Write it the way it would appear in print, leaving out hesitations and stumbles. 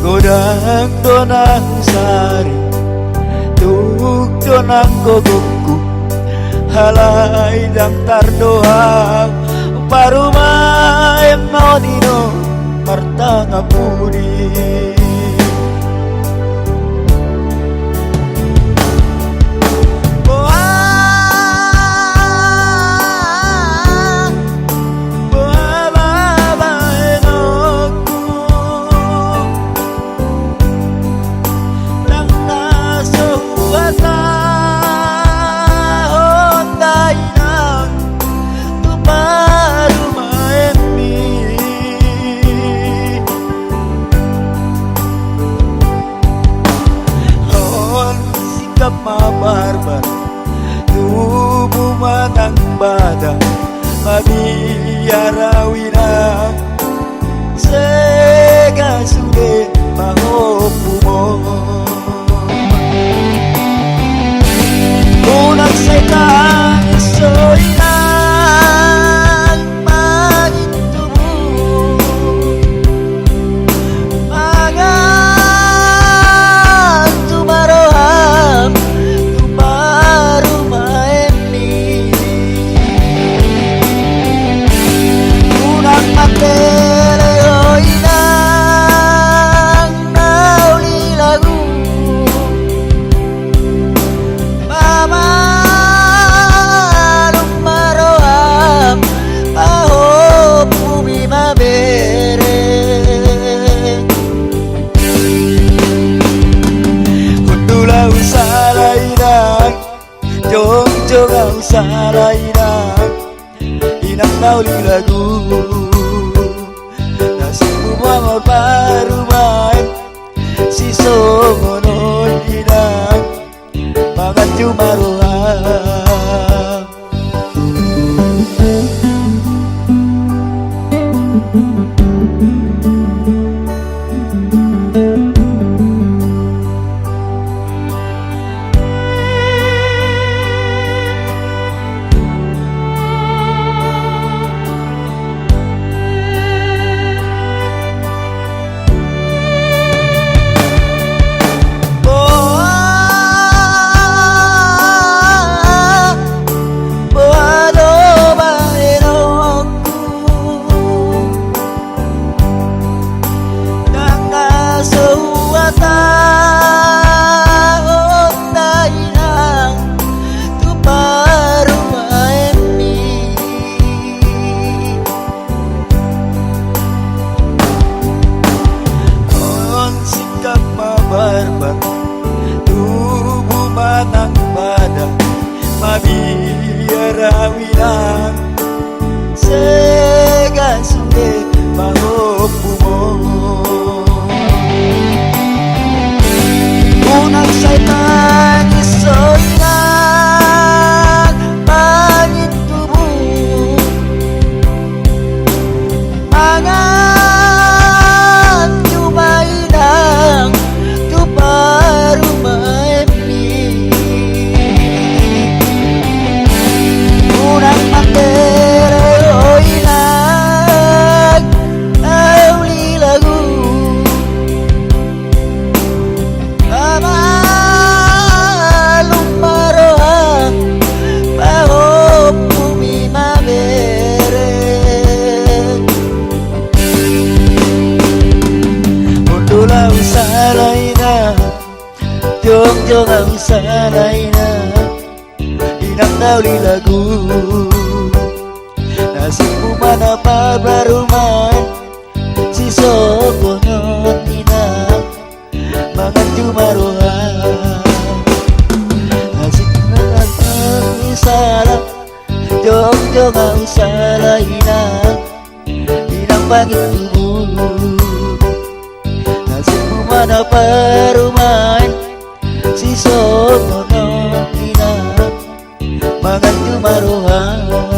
Godang donang sari tuk donang gogokku halai dang tardoang paruma emonino martanga pudi mabarbar tubuh matang badan mabiarawina sega sude mahopumo unak setan soinan magitubu magan tumaroham tumaru maeni unak matele oinang nauli lagu mama lumaroham aho bumi mabere kundula usalainan jong-jong usalainan inang nauli lagu nasibmu mawar parumain si songonon inang mangan jumaroham barbar tubuh matang badan mabiarawinang sega sude mahopumo unak setan isoinan pangit tubuh mangan cumainang baru maemi unak materi oinak nauli lagu mama lumaroham baho bumi mabere undula usalaina jong-jong usalaina inang nauli lagu Nasibmu mana pabaruman si sokonon ina manganju maruhan. Nasibmu mana salah jong ngau salah ina inang pangitumu. Nasibmu mana paruman si sokonon ina manganju maruhan.